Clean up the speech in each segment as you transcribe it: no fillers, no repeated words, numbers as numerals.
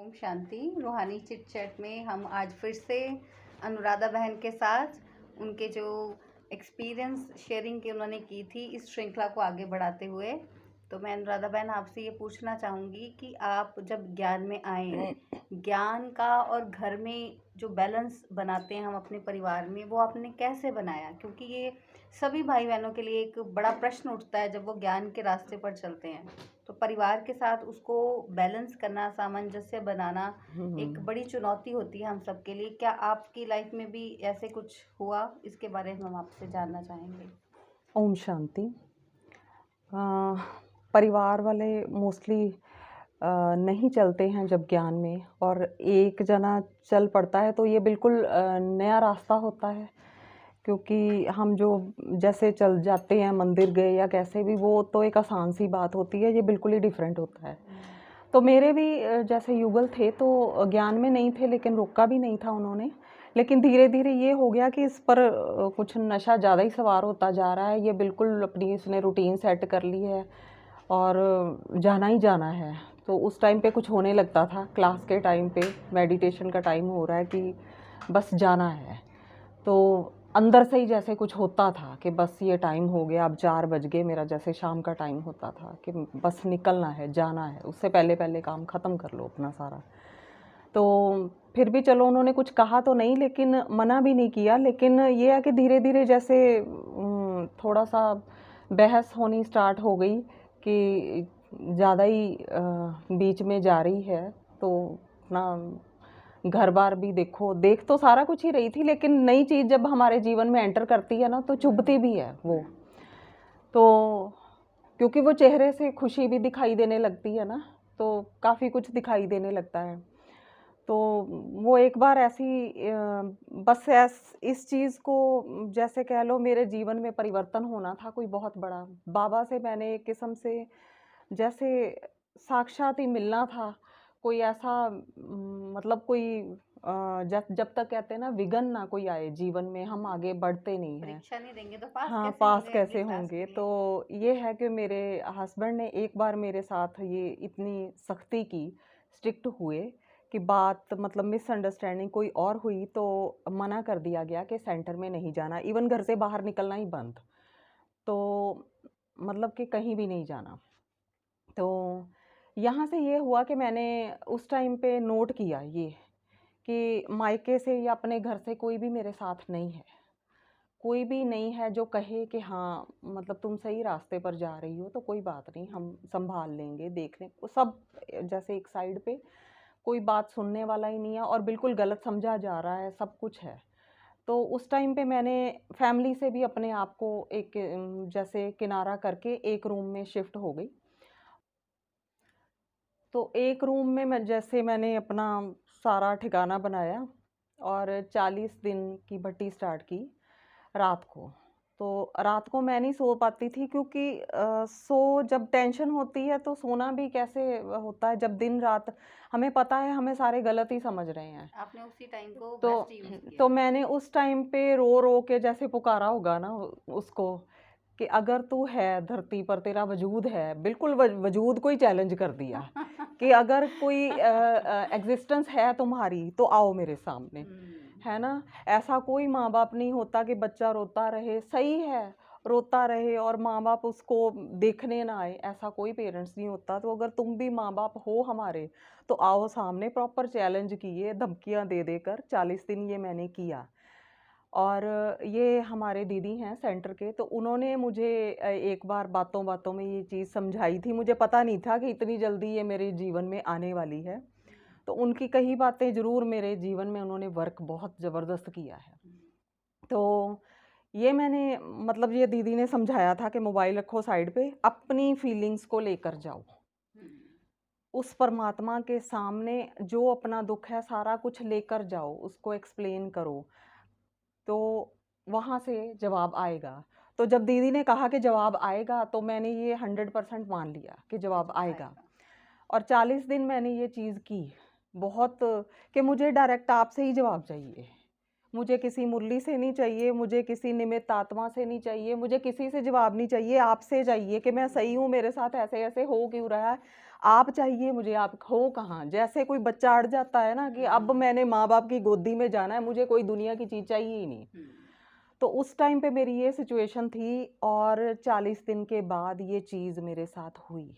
ओम शांति। रूहानी chit chat में हम आज फिर से अनुराधा बहन के साथ उनके जो एक्सपीरियंस शेयरिंग की उन्होंने की थी इस श्रृंखला को आगे बढ़ाते हुए, तो मैं अनुराधा बहन आपसे ये पूछना चाहूँगी कि आप जब ज्ञान में आए, ज्ञान का और घर में जो बैलेंस बनाते हैं हम अपने परिवार में, वो आपने कैसे बनाया? क्योंकि ये सभी भाई बहनों के लिए एक बड़ा प्रश्न उठता है जब वो ज्ञान के रास्ते पर चलते हैं। तो परिवार के साथ उसको बैलेंस करना, सामंजस्य बनाना एक बड़ी चुनौती होती है हम सबके लिए। क्या आपकी लाइफ में भी ऐसे कुछ हुआ? इसके बारे में हम आपसे जानना चाहेंगे। ओम शांति। परिवार वाले मोस्टली नहीं चलते हैं जब ज्ञान में, और एक जना चल पड़ता है तो ये बिल्कुल नया रास्ता होता है, क्योंकि हम जो जैसे चल जाते हैं मंदिर गए या कैसे भी, वो तो एक आसान सी बात होती है, ये बिल्कुल ही डिफरेंट होता है। तो मेरे भी जैसे युगल थे तो ज्ञान में नहीं थे, लेकिन रोका भी नहीं था उन्होंने। लेकिन धीरे धीरे ये हो गया कि इस पर कुछ नशा ज़्यादा ही सवार होता जा रहा है। ये बिल्कुल अपनी इसने रूटीन सेट कर ली है और जाना ही जाना है। तो उस टाइम पे कुछ होने लगता था, क्लास के टाइम पे मेडिटेशन का टाइम हो रहा है कि बस जाना है, तो अंदर से ही जैसे कुछ होता था कि बस ये टाइम हो गया, अब 4 बज गए, मेरा जैसे शाम का टाइम होता था कि बस निकलना है, जाना है, उससे पहले पहले काम ख़त्म कर लो अपना सारा। तो फिर भी चलो उन्होंने कुछ कहा तो नहीं, लेकिन मना भी नहीं किया। लेकिन ये है कि धीरे धीरे जैसे थोड़ा सा बहस होनी स्टार्ट हो गई कि ज़्यादा ही बीच में जा रही है, तो अपना घर बार भी देखो, देख तो सारा कुछ ही रही थी, लेकिन नई चीज़ जब हमारे जीवन में एंटर करती है ना, तो चुभती भी है वो। तो क्योंकि वो चेहरे से खुशी भी दिखाई देने लगती है ना, तो काफ़ी कुछ दिखाई देने लगता है। तो वो एक बार ऐसी बस इस चीज़ को जैसे कह लो, मेरे जीवन में परिवर्तन होना था कोई बहुत बड़ा। बाबा से मैंने एक किस्म से जैसे साक्षात ही मिलना था। कोई ऐसा मतलब कोई जब जब तक कहते हैं ना, विघ्न ना कोई आए जीवन में, हम आगे बढ़ते नहीं हैं। परीक्षा नहीं देंगे तो पास हाँ, कैसे पास होंगे अगली कैसे क्लास होंगे? के लिए? तो ये है कि मेरे हस्बैंड ने एक बार मेरे साथ ये इतनी सख्ती की, स्ट्रिक्ट हुए कि बात मतलब मिसअंडरस्टैंडिंग कोई और हुई तो मना कर दिया गया कि सेंटर में नहीं जाना, इवन घर से बाहर निकलना ही बंद। तो मतलब कि कहीं भी नहीं जाना। तो यहाँ से ये हुआ कि मैंने उस टाइम पे नोट किया ये कि मायके से या अपने घर से कोई भी मेरे साथ नहीं है। कोई भी नहीं है जो कहे कि हाँ, मतलब तुम सही रास्ते पर जा रही हो, तो कोई बात नहीं, हम संभाल लेंगे, देख लें। वो सब जैसे एक साइड पे कोई बात सुनने वाला ही नहीं है, और बिल्कुल गलत समझा जा रहा है, सब कुछ है। तो उस टाइम पे मैंने फैमिली से भी अपने आप को एक जैसे किनारा करके एक रूम में शिफ्ट हो गई। तो एक रूम में मैंने अपना सारा ठिकाना बनाया और 40 दिन की भट्टी स्टार्ट की रात को। तो रात को मैं नहीं सो पाती थी, क्योंकि जब टेंशन होती है तो सोना भी कैसे होता है, जब दिन रात हमें पता है हमें सारे गलत ही समझ रहे हैं। आपने उसी टाइम को तो बेस्ट यूज किया। तो मैंने उस टाइम पे रो रो के जैसे पुकारा होगा ना उसको, कि अगर तू है धरती पर, तेरा वजूद है, बिल्कुल वजूद को ही चैलेंज कर दिया कि अगर कोई एग्जिस्टेंस है तुम्हारी तो आओ मेरे सामने, है ना। ऐसा कोई माँ बाप नहीं होता कि बच्चा रोता रहे, सही है, रोता रहे और माँ बाप उसको देखने ना आए, ऐसा कोई पेरेंट्स नहीं होता। तो अगर तुम भी माँ बाप हो हमारे, तो आओ सामने। प्रॉपर चैलेंज किए, धमकियाँ दे देकर 40 दिन ये मैंने किया। और ये हमारे दीदी हैं सेंटर के, तो उन्होंने मुझे एक बार बातों बातों में ये चीज़ समझाई थी। मुझे पता नहीं था कि इतनी जल्दी ये मेरे जीवन में आने वाली है। तो उनकी कई बातें ज़रूर मेरे जीवन में उन्होंने वर्क बहुत ज़बरदस्त किया है। तो ये मैंने मतलब ये दीदी ने समझाया था कि मोबाइल रखो साइड पे, अपनी फीलिंग्स को लेकर जाओ उस परमात्मा के सामने, जो अपना दुख है सारा कुछ लेकर जाओ, उसको एक्सप्लेन करो, तो वहाँ से जवाब आएगा। तो जब दीदी ने कहा कि जवाब आएगा, तो मैंने ये 100% मान लिया कि जवाब आएगा। और 40 दिन मैंने ये चीज़ की बहुत, कि मुझे डायरेक्ट आपसे ही जवाब चाहिए, मुझे किसी मुरली से नहीं चाहिए, मुझे किसी निमित्त आत्मा से नहीं चाहिए, मुझे किसी से जवाब नहीं चाहिए, आपसे चाहिए कि मैं सही हूँ, मेरे साथ ऐसे ऐसे हो क्यों रहा है, आप चाहिए मुझे, आप हो कहाँ। जैसे कोई बच्चा अड़ जाता है ना कि अब मैंने माँ बाप की गोदी में जाना है, मुझे कोई दुनिया की चीज़ चाहिए ही नहीं। तो उस टाइम पे मेरी ये सिचुएशन थी और 40 दिन के बाद ये चीज़ मेरे साथ हुई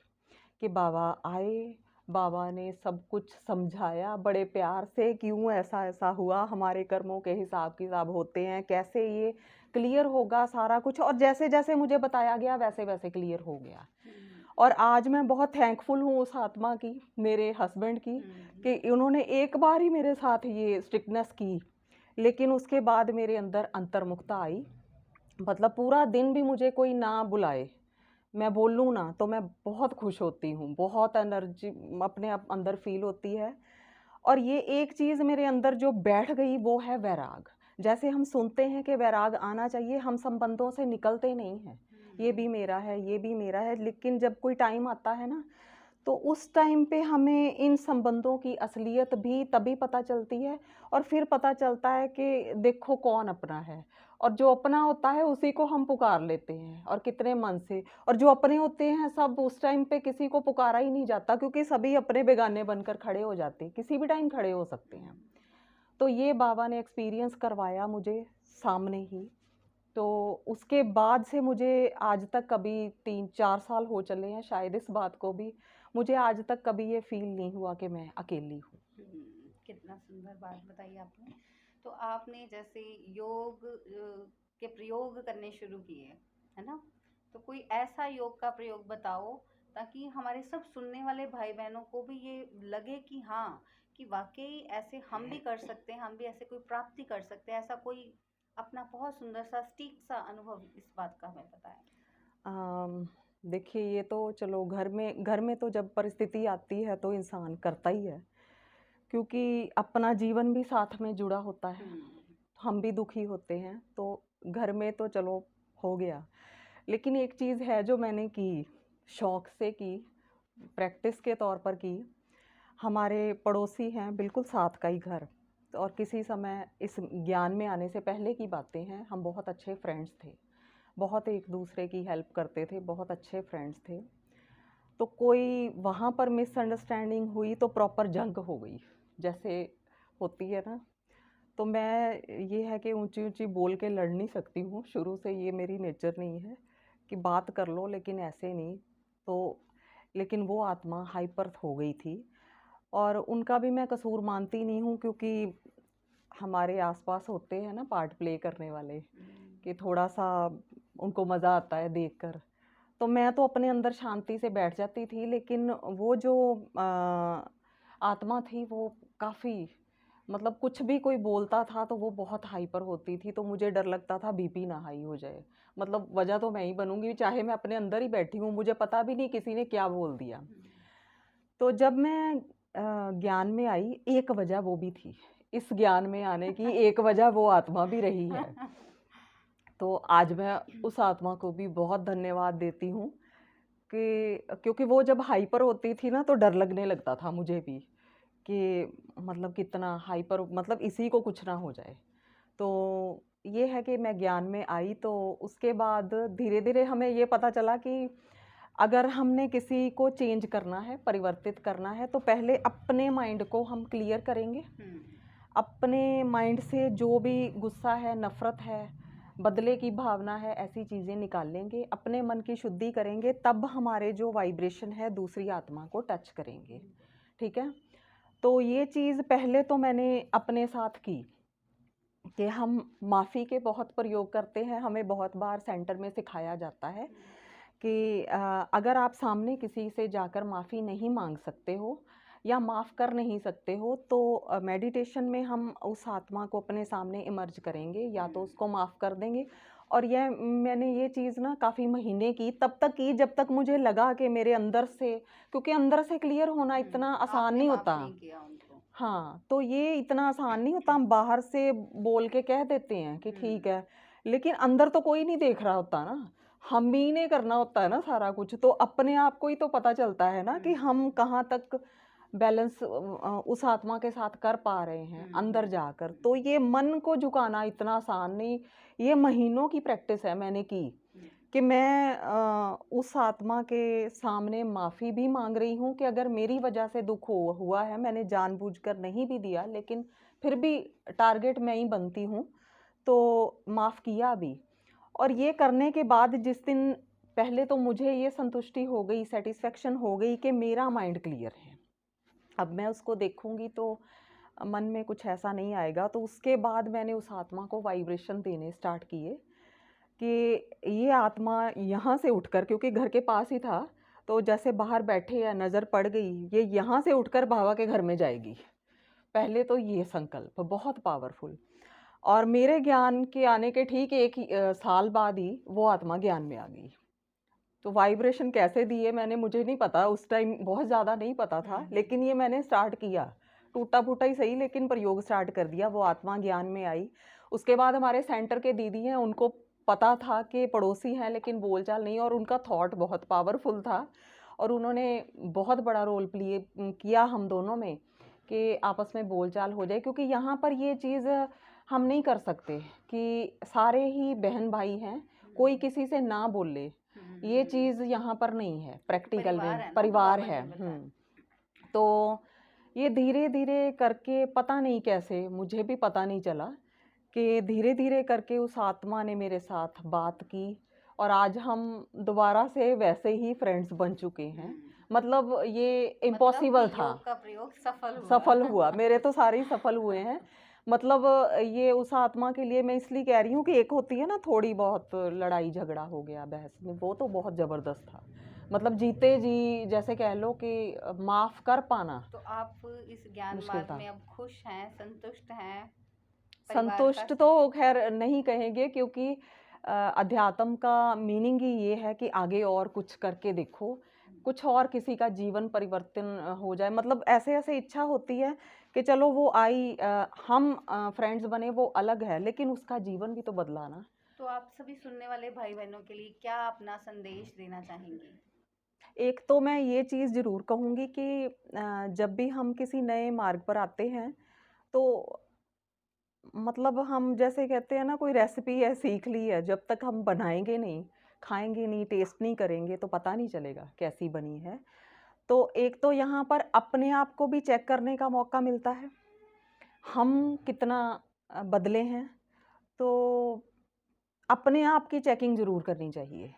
कि बाबा आए, बाबा ने सब कुछ समझाया बड़े प्यार से, क्यों ऐसा ऐसा हुआ, हमारे कर्मों के हिसाब किताब होते हैं, कैसे ये क्लियर होगा सारा कुछ। और जैसे जैसे मुझे बताया गया वैसे वैसे क्लियर हो गया। और आज मैं बहुत थैंकफुल हूँ उस आत्मा की, मेरे हस्बैंड की, कि उन्होंने एक बार ही मेरे साथ ये स्ट्रिक्टनेस की, लेकिन उसके बाद मेरे अंदर अंतर्मुखता आई। मतलब पूरा दिन भी मुझे कोई ना बुलाए, मैं बोलूँ ना तो मैं बहुत खुश होती हूँ, बहुत एनर्जी अपने आप अंदर फील होती है। और ये एक चीज़ मेरे अंदर जो बैठ गई वो है वैराग। जैसे हम सुनते हैं कि वैराग आना चाहिए, हम संबंधों से निकलते नहीं हैं, ये भी मेरा है, ये भी मेरा है, लेकिन जब कोई टाइम आता है ना, तो उस टाइम पे हमें इन संबंधों की असलियत भी तभी पता चलती है। और फिर पता चलता है कि देखो कौन अपना है, और जो अपना होता है उसी को हम पुकार लेते हैं, और कितने मन से। और जो अपने होते हैं सब उस टाइम पे किसी को पुकारा ही नहीं जाता, क्योंकि सभी अपने बेगाने बनकर खड़े हो जाते हैं, किसी भी टाइम खड़े हो सकते हैं। तो ये बाबा ने एक्सपीरियंस करवाया मुझे सामने ही। तो उसके बाद से मुझे आज तक कभी 3-4 साल हो चले हैं शायद इस बात को भी, मुझे आज तक कभी ये फील नहीं हुआ कि मैं अकेली हूँ। कितना सुंदर बात बताई आपने। तो आपने जैसे योग के प्रयोग करने शुरू किए, है ना? तो कोई ऐसा योग का प्रयोग बताओ ताकि हमारे सब सुनने वाले भाई बहनों को भी ये लगे कि हाँ, कि वाकई ऐसे हम भी कर सकते हैं, हम भी ऐसे कोई प्राप्ति कर सकते हैं। ऐसा कोई अपना बहुत सुंदर सा सटीक सा अनुभव इस बात का हमें बताएं। देखिए ये तो चलो घर में तो जब परिस्थिति आती है तो इंसान करता ही है, क्योंकि अपना जीवन भी साथ में जुड़ा होता है, हम भी दुखी होते हैं, तो घर में तो चलो हो गया। लेकिन एक चीज़ है जो मैंने की, शौक से की, प्रैक्टिस के तौर पर की। हमारे पड़ोसी हैं बिल्कुल साथ का ही घर, तो और किसी समय इस ज्ञान में आने से पहले की बातें हैं, हम बहुत अच्छे फ्रेंड्स थे, बहुत एक दूसरे की हेल्प करते थे, बहुत अच्छे फ्रेंड्स थे। तो कोई वहाँ पर मिसअंडरस्टैंडिंग हुई तो प्रॉपर जंग हो गई, जैसे होती है ना। तो मैं ये है कि ऊंची ऊंची बोल के लड़ नहीं सकती हूँ, शुरू से ये मेरी नेचर नहीं है कि बात कर लो, लेकिन ऐसे नहीं। तो लेकिन वो आत्मा हाइपर हो गई थी, और उनका भी मैं कसूर मानती नहीं हूँ, क्योंकि हमारे आसपास होते हैं ना पार्ट प्ले करने वाले, कि थोड़ा सा उनको मज़ा आता है देखकर। तो मैं तो अपने अंदर शांति से बैठ जाती थी, लेकिन वो जो आत्मा थी वो काफ़ी, मतलब कुछ भी कोई बोलता था तो वो बहुत हाइपर होती थी, तो मुझे डर लगता था बीपी ना हाई हो जाए। मतलब वजह तो मैं ही बनूंगी, चाहे मैं अपने अंदर ही बैठी हूँ, मुझे पता भी नहीं किसी ने क्या बोल दिया। तो जब मैं ज्ञान में आई, एक वजह वो भी थी, इस ज्ञान में आने की एक वजह वो आत्मा भी रही है। तो आज मैं उस आत्मा को भी बहुत धन्यवाद देती हूँ कि क्योंकि वो जब हाइपर होती थी ना तो डर लगने लगता था मुझे भी, कि मतलब कितना हाइपर, मतलब इसी को कुछ ना हो जाए। तो ये है कि मैं ज्ञान में आई, तो उसके बाद धीरे धीरे हमें ये पता चला कि अगर हमने किसी को चेंज करना है, परिवर्तित करना है, तो पहले अपने माइंड को हम क्लियर करेंगे। अपने माइंड से जो भी गुस्सा है, नफ़रत है, बदले की भावना है, ऐसी चीज़ें निकाल लेंगे, अपने मन की शुद्धि करेंगे, तब हमारे जो वाइब्रेशन है दूसरी आत्मा को टच करेंगे। ठीक है? तो ये चीज़ पहले तो मैंने अपने साथ की कि हम माफ़ी के बहुत प्रयोग करते हैं, हमें बहुत बार सेंटर में सिखाया जाता है कि अगर आप सामने किसी से जाकर माफ़ी नहीं मांग सकते हो या माफ़ कर नहीं सकते हो, तो मेडिटेशन में हम उस आत्मा को अपने सामने इमर्ज करेंगे, या तो उसको माफ़ कर देंगे। और यह मैंने ये चीज़ ना काफ़ी महीने की, तब तक की जब तक मुझे लगा कि मेरे अंदर से, क्योंकि अंदर से क्लियर होना इतना आसान नहीं होता। हाँ, तो ये इतना आसान नहीं होता, हम बाहर से बोल के कह देते हैं कि ठीक है, लेकिन अंदर तो कोई नहीं देख रहा होता ना, हम ही ने करना होता है ना सारा कुछ। तो अपने आप को ही तो पता चलता है ना कि हम कहाँ तक बैलेंस उस आत्मा के साथ कर पा रहे हैं अंदर जाकर। तो ये मन को झुकाना इतना आसान नहीं, ये महीनों की प्रैक्टिस है मैंने की, कि मैं उस आत्मा के सामने माफ़ी भी मांग रही हूँ कि अगर मेरी वजह से दुख हुआ है, मैंने जानबूझकर नहीं भी दिया, लेकिन फिर भी टारगेट मैं ही बनती हूँ, तो माफ़ किया भी। और ये करने के बाद जिस दिन पहले तो मुझे ये संतुष्टि हो गई, सेटिस्फेक्शन हो गई कि मेरा माइंड क्लियर है। अब मैं उसको देखूंगी तो मन में कुछ ऐसा नहीं आएगा। तो उसके बाद मैंने उस आत्मा को वाइब्रेशन देने स्टार्ट किए कि ये आत्मा यहाँ से उठकर, क्योंकि घर के पास ही था, तो जैसे बाहर बैठे या नज़र पड़ गई, ये यहाँ से उठकर बाबा के घर में जाएगी। पहले तो ये संकल्प बहुत पावरफुल। और मेरे ज्ञान के आने के ठीक एक साल बाद ही वो आत्मा ज्ञान में आ गई। तो वाइब्रेशन कैसे दिए मैंने, मुझे नहीं पता, उस टाइम बहुत ज़्यादा नहीं पता था, लेकिन ये मैंने स्टार्ट किया, टूटा फूटा ही सही, लेकिन प्रयोग स्टार्ट कर दिया। वो आत्मा ज्ञान में आई। उसके बाद हमारे सेंटर के दीदी हैं, उनको पता था कि पड़ोसी हैं लेकिन बोलचाल नहीं, और उनका थॉट बहुत पावरफुल था, और उन्होंने बहुत बड़ा रोल प्ले किया हम दोनों में कि आपस में बोलचाल हो जाए। क्योंकि यहाँ पर ये चीज़ हम नहीं कर सकते कि सारे ही बहन भाई हैं, कोई किसी से ना बोले, ये चीज़ यहाँ पर नहीं है। प्रैक्टिकल में परिवार है। तो ये धीरे धीरे करके, पता नहीं कैसे, मुझे भी पता नहीं चला कि धीरे धीरे करके उस आत्मा ने मेरे साथ बात की, और आज हम दोबारा से वैसे ही फ्रेंड्स बन चुके हैं। मतलब ये इम्पॉसिबल था। योग का प्रयोग सफल हुआ। मेरे तो सारे ही सफल हुए हैं। मतलब ये उस आत्मा के लिए मैं इसलिए कह रही हूँ कि एक होती है ना थोड़ी बहुत लड़ाई झगड़ा हो गया बहस में, वो तो बहुत ज़बरदस्त था। मतलब जीते जी जैसे कह लो कि माफ़ कर पाना। तो आप इस ज्ञान मार्ग में अब खुश हैं, संतुष्ट हैं? संतुष्ट तो खैर नहीं कहेंगे, क्योंकि अध्यात्म का मीनिंग ही ये है कि आगे और कुछ करके देखो, कुछ और किसी का जीवन परिवर्तन हो जाए। मतलब ऐसे ऐसे इच्छा होती है कि चलो वो आई, हम फ्रेंड्स बने वो अलग है, लेकिन उसका जीवन भी तो बदला ना। तो आप सभी सुनने वाले भाई बहनों के लिए क्या अपना संदेश देना चाहेंगी? एक तो मैं ये चीज़ ज़रूर कहूँगी कि जब भी हम किसी नए मार्ग पर आते हैं, तो मतलब हम जैसे कहते हैं ना, कोई रेसिपी है सीख ली है, जब तक हम बनाएंगे नहीं, खाएंगे नहीं, टेस्ट नहीं करेंगे, तो पता नहीं चलेगा कैसी बनी है। तो एक तो यहाँ पर अपने आप को भी चेक करने का मौका मिलता है, हम कितना बदले हैं। तो अपने आप की चेकिंग ज़रूर करनी चाहिए।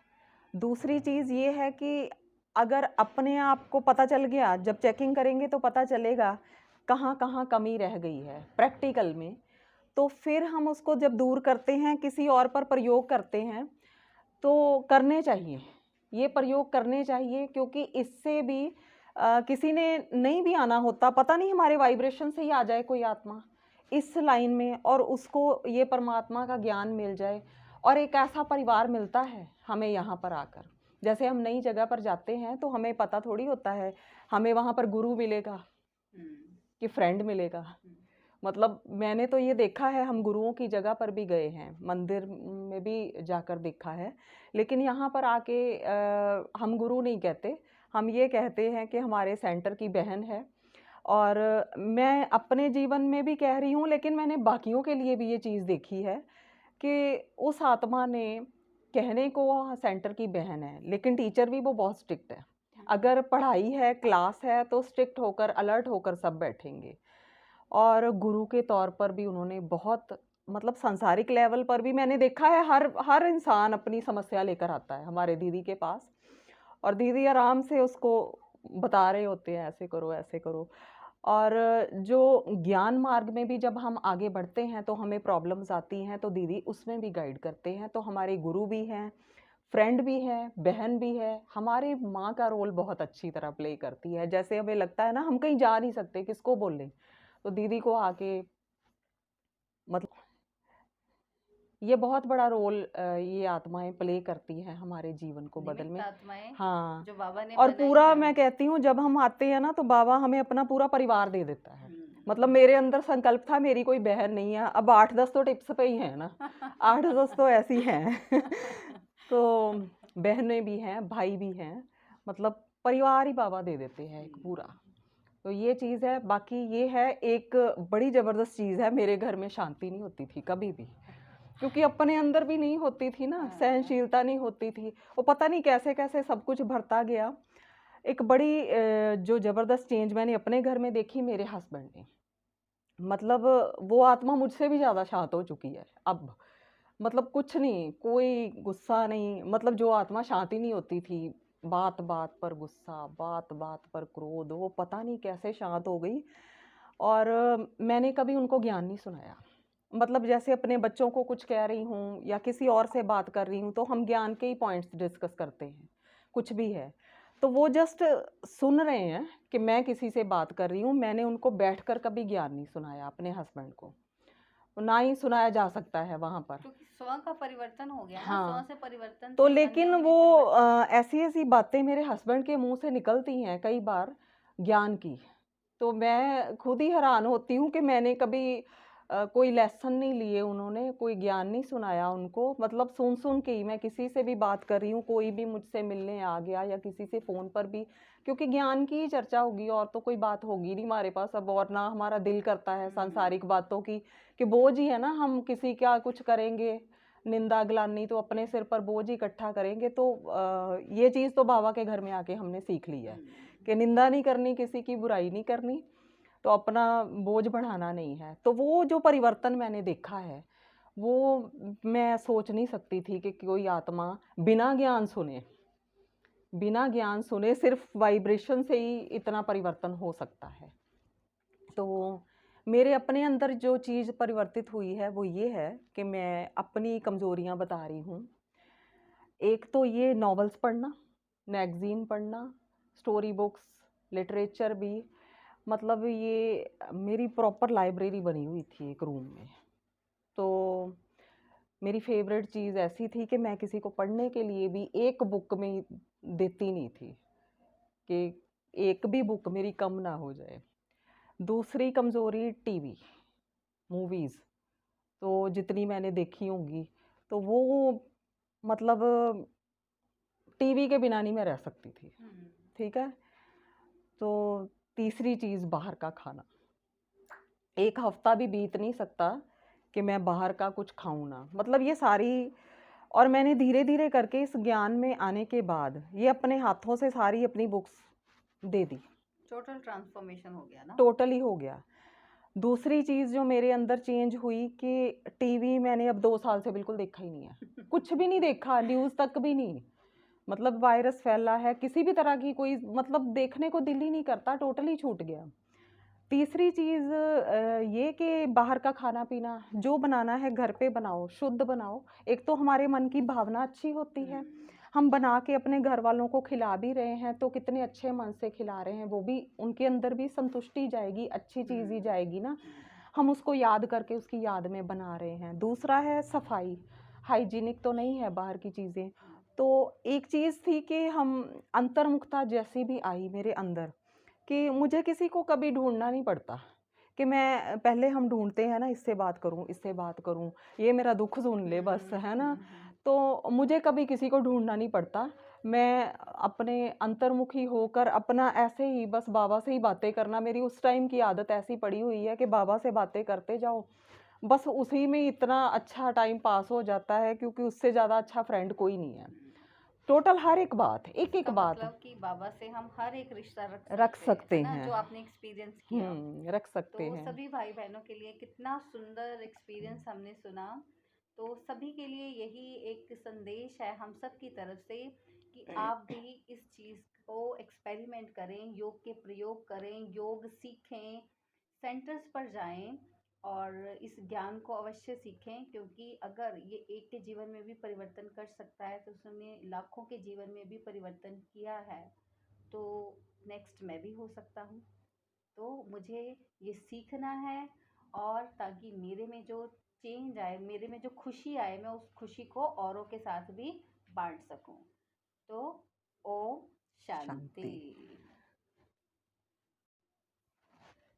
दूसरी चीज़ ये है कि अगर अपने आप को पता चल गया, जब चेकिंग करेंगे तो पता चलेगा कहाँ कहाँ कमी रह गई है प्रैक्टिकल में, तो फिर हम उसको जब दूर करते हैं, किसी और पर प्रयोग करते हैं, तो करने चाहिए, ये प्रयोग करने चाहिए। क्योंकि इससे भी किसी ने नहीं भी आना होता, पता नहीं हमारे वाइब्रेशन से ही आ जाए कोई आत्मा इस लाइन में, और उसको ये परमात्मा का ज्ञान मिल जाए, और एक ऐसा परिवार मिलता है हमें यहाँ पर आकर। जैसे हम नई जगह पर जाते हैं तो हमें पता थोड़ी होता है हमें वहाँ पर गुरु मिलेगा कि फ्रेंड मिलेगा। मतलब मैंने तो ये देखा है, हम गुरुओं की जगह पर भी गए हैं, मंदिर में भी जाकर देखा है, लेकिन यहाँ पर आके हम गुरु नहीं कहते, हम ये कहते हैं कि हमारे सेंटर की बहन है। और मैं अपने जीवन में भी कह रही हूँ, लेकिन मैंने बाकियों के लिए भी ये चीज़ देखी है कि उस आत्मा ने, कहने को सेंटर की बहन है, लेकिन टीचर भी वो बहुत स्ट्रिक्ट है। अगर पढ़ाई है, क्लास है, तो स्ट्रिक्ट होकर, अलर्ट होकर सब बैठेंगे। और गुरु के तौर पर भी उन्होंने बहुत, मतलब सांसारिक लेवल पर भी मैंने देखा है, हर इंसान अपनी समस्या लेकर आता है हमारे दीदी के पास, और दीदी आराम से उसको बता रहे होते हैं, ऐसे करो ऐसे करो। और जो ज्ञान मार्ग में भी जब हम आगे बढ़ते हैं तो हमें प्रॉब्लम्स आती हैं, तो दीदी उसमें भी गाइड करते हैं। तो हमारे गुरु भी हैं, फ्रेंड भी है, बहन भी है। हमारी माँ का रोल बहुत अच्छी तरह प्ले करती है। जैसे हमें लगता है ना हम कहीं जा नहीं सकते, किसको बोलें, तो दीदी को आके, मतलब ये बहुत बड़ा रोल ये आत्माएं प्ले करती हैं हमारे जीवन को बदल में। हाँ, जो बाबा ने और बनाई पूरा हैं। मैं कहती हूँ जब हम आते हैं ना तो बाबा हमें अपना पूरा परिवार दे देता है। मतलब मेरे अंदर संकल्प था मेरी कोई बहन नहीं है, अब 8-10 तो टिप्स पे ही है ना, 8-10 तो ऐसी हैं। तो बहनें भी हैं, भाई भी हैं, मतलब परिवार ही बाबा दे देते हैं एक पूरा। तो ये चीज़ है। बाकी ये है, एक बड़ी ज़बरदस्त चीज़ है, मेरे घर में शांति नहीं होती थी कभी भी। क्योंकि अपने अंदर भी नहीं होती थी ना, हाँ, सहनशीलता नहीं होती थी। वो पता नहीं कैसे-कैसे सब कुछ भरता गया। एक बड़ी जो ज़बरदस्त चेंज मैंने अपने घर में देखी मेरे हस्बैंड ने। मतलब वो आत्मा मुझसे भी ज़्यादा शांत हो चुकी है अब। मतलब कुछ नहीं, कोई गुस्सा नहीं, मतलब जो आत्मा शांत ही नहीं होती थी, बात-बात पर गुस्सा, बात-बात पर क्रोध, वो पता नहीं कैसे शांत हो गई। और मैंने कभी उनको ज्ञान नहीं सुनाया। मतलब जैसे अपने बच्चों को कुछ कह रही हूँ या किसी और से बात कर रही हूँ, तो हम ज्ञान के ही पॉइंट्स डिस्कस करते हैं, कुछ भी है। तो वो जस्ट सुन रहे हैं कि मैं किसी से बात कर रही हूँ, मैंने उनको बैठकर कभी ज्ञान नहीं सुनाया अपने हस्बैंड को। ना ही सुनाया जा सकता है वहाँ पर। क्योंकि स्व का परिवर्तन हो गया ना, स्व हाँ, से परिवर्तन तो से लेकिन अन्य में वो परिवर्तन। ऐसी-ऐसी बातें मेरे हस्बैंड के मुँह से निकलती हैं कई बार ज्ञान की, तो मैं खुद ही हैरान होती हूँ कि मैंने कभी कोई लेसन नहीं लिए उन्होंने, कोई ज्ञान नहीं सुनाया उनको। मतलब सुन-सुन के ही मैं किसी से भी बात कर रही हूँ, कोई भी मुझसे मिलने आ गया या किसी से फ़ोन पर भी, क्योंकि ज्ञान की ही चर्चा होगी और तो कोई बात होगी नहीं हमारे पास अब, और ना हमारा दिल करता है सांसारिक बातों की, कि बोझ ही है ना, हम किसी का कुछ करेंगे, निंदा ग्लानि तो अपने सिर पर बोझ ही इकट्ठा करेंगे। तो ये चीज़ तो बाबा के घर में आके हमने सीख ली है कि निंदा नहीं करनी, किसी की बुराई नहीं करनी, तो अपना बोझ बढ़ाना नहीं है। तो वो जो परिवर्तन मैंने देखा है, वो मैं सोच नहीं सकती थी कि कोई आत्मा बिना ज्ञान सुने सिर्फ वाइब्रेशन से ही इतना परिवर्तन हो सकता है। तो मेरे अपने अंदर जो चीज़ परिवर्तित हुई है वो ये है कि मैं अपनी कमज़ोरियाँ बता रही हूँ। एक तो ये नॉवेल्स पढ़ना, मैगज़ीन पढ़ना, स्टोरी बुक्स, लिटरेचर भी, मतलब ये मेरी प्रॉपर लाइब्रेरी बनी हुई थी एक रूम में। तो मेरी फ़ेवरेट चीज़ ऐसी थी कि मैं किसी को पढ़ने के लिए भी एक बुक में देती नहीं थी, कि एक भी बुक मेरी कम ना हो जाए। दूसरी कमज़ोरी टीवी, मूवीज़, तो जितनी मैंने देखी होंगी, तो वो मतलब टीवी के बिना नहीं मैं रह सकती थी, ठीक है? तो तीसरी चीज़ बाहर का खाना। एक हफ़्ता भी बीत नहीं सकता कि मैं बाहर का कुछ खाऊँ ना। मतलब ये सारी, और मैंने धीरे-धीरे करके इस ज्ञान में आने के बाद ये अपने हाथों से सारी अपनी बुक्स दे दी। टोटल ट्रांसफॉर्मेशन हो गया ना। टोटली हो गया। दूसरी चीज़ जो मेरे अंदर चेंज हुई कि टीवी मैंने अब 2 साल से बिल्कुल देखा ही नहीं है। कुछ भी नहीं देखा, न्यूज़ तक भी नहीं। मतलब वायरस फैला है, किसी भी तरह की कोई मतलब देखने को दिल ही नहीं करता, टोटली छूट गया। तीसरी चीज़ ये कि बाहर का खाना-पीना, जो बनाना है घर पे बनाओ, शुद्ध बनाओ। एक तो हमारे मन की भावना अच्छी होती है, हम बना के अपने घर वालों को खिला भी रहे हैं, तो कितने अच्छे मन से खिला रहे हैं, वो भी उनके अंदर भी संतुष्टि जाएगी, अच्छी चीज़ ही जाएगी ना। हम उसको याद करके उसकी याद में बना रहे हैं। दूसरा है सफाई, हाइजीनिक तो नहीं है बाहर की चीज़ें। तो एक चीज़ थी कि हम अंतर्मुखता जैसी भी आई मेरे अंदर, कि मुझे किसी को कभी ढूँढना नहीं पड़ता, कि मैं पहले हम ढूँढते हैं ना, इससे बात करूँ, ये मेरा दुःख सुन ले बस, है ना? तो मुझे कभी किसी को ढूँढना नहीं पड़ता। मैं अपने अंतर्मुखी होकर अपना ऐसे ही बस बाबा से ही बातें करना, मेरी उस टाइम की आदत ऐसी पड़ी हुई है कि बाबा से बातें करते जाओ। बस उसी में इतना अच्छा टाइम पास हो जाता है, क्योंकि उससे ज़्यादा अच्छा फ्रेंड कोई नहीं है। टोटल हर एक बात, एक-एक इसका बात मतलब कि बाबा से हम हर एक रिश्ता रख है सकते ना, हैं। जो आपने एक्सपीरियंस किया। रख सकते तो हैं। सभी भाई बहनों के लिए कितना सुंदर एक्सपीरियंस हमने सुना। तो सभी के लिए यही एक संदेश है हम सब की तरफ से कि आप भी इस चीज़ को एक्सपेरिमेंट करें, योग के प्रयोग करें, योग सीखें, सेंटर्स पर जाएं और इस ज्ञान को अवश्य सीखें, क्योंकि अगर ये एक के जीवन में भी परिवर्तन कर सकता है तो उसने लाखों के जीवन में भी परिवर्तन किया है। तो नेक्स्ट मैं भी हो सकता हूँ। तो मुझे ये सीखना है, और ताकि मेरे में जो चेंज आए, मेरे में जो खुशी आए, मैं उस खुशी को औरों के साथ भी बांट सकूं। तो ओम शांति। शांति।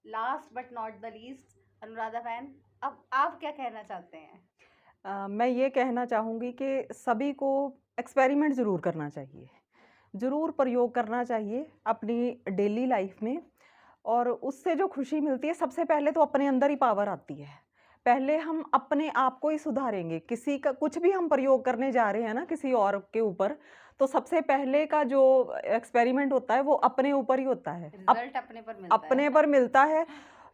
Last but not the least, Anuradha बहन, अब आप क्या कहना चाहते हैं? मैं ये कहना चाहूँगी कि सभी को एक्सपेरिमेंट ज़रूर करना चाहिए, ज़रूर प्रयोग करना चाहिए अपनी डेली लाइफ में, और उससे जो खुशी मिलती है, सबसे पहले तो अपने अंदर ही पावर आती है। पहले हम अपने आप को ही सुधारेंगे। किसी का कुछ भी हम प्रयोग करने जा रहे हैं ना किसी और के ऊपर, तो सबसे पहले का जो एक्सपेरिमेंट होता है वो अपने ऊपर ही होता है। रिजल्ट अपने पर मिलता है। अपने पर मिलता है,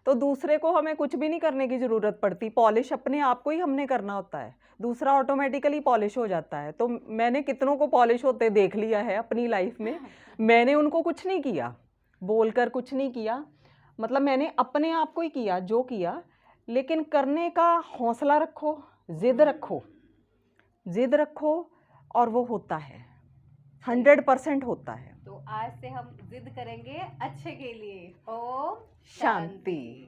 तो दूसरे को हमें कुछ भी नहीं करने की ज़रूरत पड़ती। पॉलिश अपने आप को ही हमने करना होता है, दूसरा ऑटोमेटिकली पॉलिश हो जाता है। तो मैंने कितनों को पॉलिश होते देख लिया है अपनी लाइफ में। मैंने उनको कुछ नहीं किया, बोलकर कुछ नहीं किया, मतलब मैंने अपने आप को ही किया जो किया। लेकिन करने का हौसला रखो, ज़िद रखो, ज़िद रखो, और वो होता है, 100% होता है। तो आज से हम जिद करेंगे अच्छे के लिए। ओम शांति।